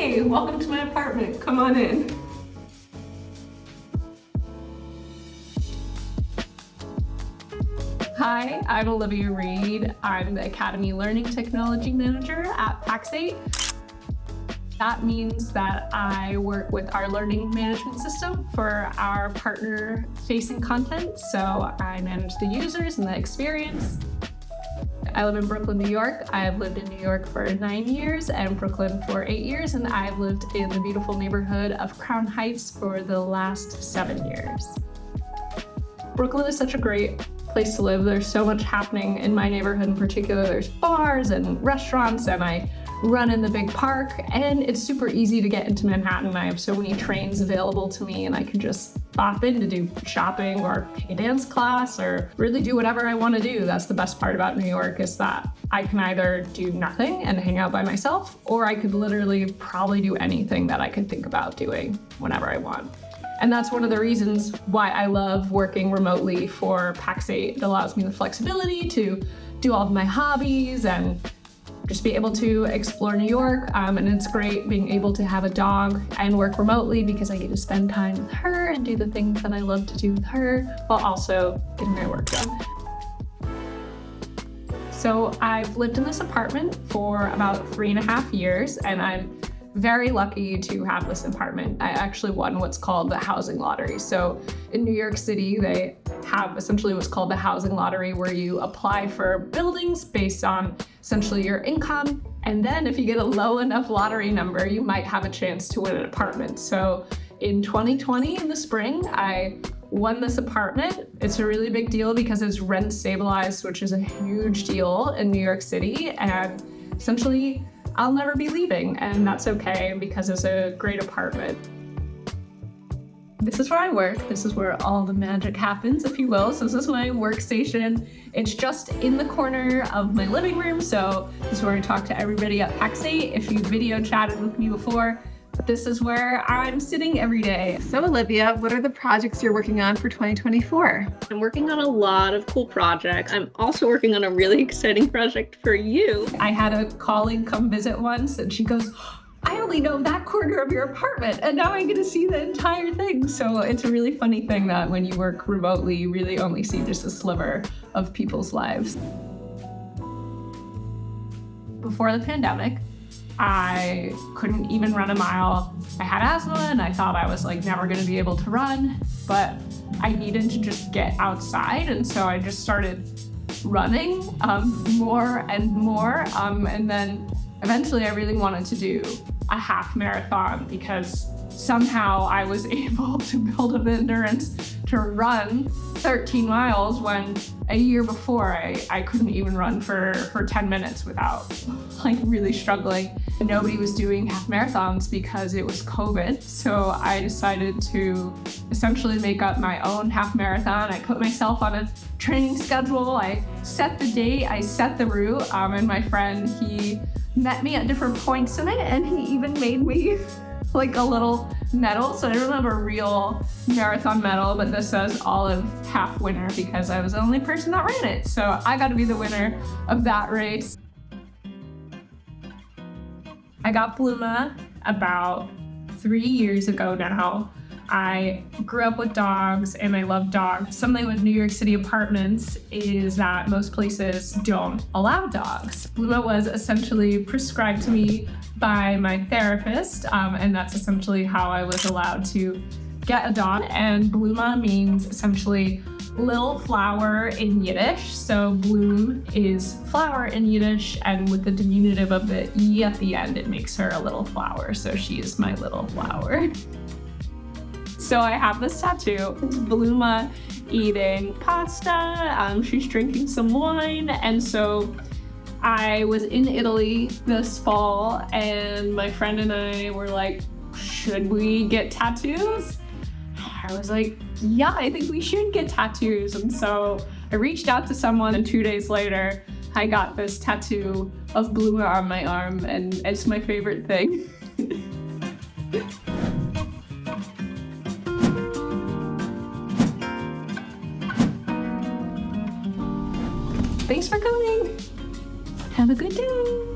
Hey, welcome to my apartment. Come on in. Hi, I'm Olivia Reid. I'm the Academy Learning Technology Manager at Pax8. That means that I work with our learning management system for our partner-facing content. So I manage the users and the experience. I live in Brooklyn, New York. I've lived in New York for 9 years and Brooklyn for 8 years, and I've lived in the beautiful neighborhood of Crown Heights for the last 7 years. Brooklyn is such a great place to live. There's so much happening in my neighborhood in particular. There's bars and restaurants, and I run in the big park, and it's super easy to get into Manhattan. I have so many trains available to me, and I can just pop in to do shopping or take a dance class or really do whatever I want to do. That's the best part about New York, is that I can either do nothing and hang out by myself, or I could literally probably do anything that I could think about doing whenever I want. And that's one of the reasons why I love working remotely for Pax8. It allows me the flexibility to do all of my hobbies and just be able to explore New York. And it's great being able to have a dog and work remotely because I get to spend time with her and do the things that I love to do with her while also getting my work done. So I've lived in this apartment for about 3.5 years, and I'm very lucky to have this apartment. I actually won what's called the housing lottery. So in New York City, they have essentially what's called the housing lottery, where you apply for buildings based on essentially your income. And then if you get a low enough lottery number, you might have a chance to win an apartment. So in 2020, in the spring, I won this apartment. It's a really big deal because it's rent stabilized, which is a huge deal in New York City. And essentially, I'll never be leaving, and that's okay because it's a great apartment. This is where I work. This is where all the magic happens, if you will. So this is my workstation. It's just in the corner of my living room. So this is where I talk to everybody at Pax8. If you video chatted with me before, this is where I'm sitting every day. So Olivia, what are the projects you're working on for 2024? I'm working on a lot of cool projects. I'm also working on a really exciting project for you. I had a colleague come visit once, and she goes, I only know that corner of your apartment, and now I get to see the entire thing. So it's a really funny thing that when you work remotely, you really only see just a sliver of people's lives. Before the pandemic, I couldn't even run a mile. I had asthma, and I thought I was never gonna be able to run, but I needed to just get outside. And so I just started running more and more. And then eventually I really wanted to do a half marathon because somehow I was able to build up endurance to run 13 miles when a year before I couldn't even run for 10 minutes without really struggling. Nobody was doing half marathons because it was COVID. So I decided to essentially make up my own half marathon. I put myself on a training schedule. I set the date, I set the route, and my friend, he met me at different points in it, and he even made me a little medal. So I don't have a real marathon medal, but this says Olive half winner because I was the only person that ran it. So I got to be the winner of that race. I got Bluma about 3 years ago now. I grew up with dogs and I love dogs. Something with New York City apartments is that most places don't allow dogs. Bluma was essentially prescribed to me by my therapist, and that's essentially how I was allowed to get a dog. And Bluma means essentially little flower in Yiddish. So bloom is flower in Yiddish, and with the diminutive of the E at the end, it makes her a little flower. So she is my little flower. So I have this tattoo. It's Bluma eating pasta. She's drinking some wine. And so I was in Italy this fall, and my friend and I were like, should we get tattoos? I was like, yeah, I think we should get tattoos. And so I reached out to someone, and 2 days later, I got this tattoo of Bluma on my arm, and it's my favorite thing. Thanks for coming. Have a good day.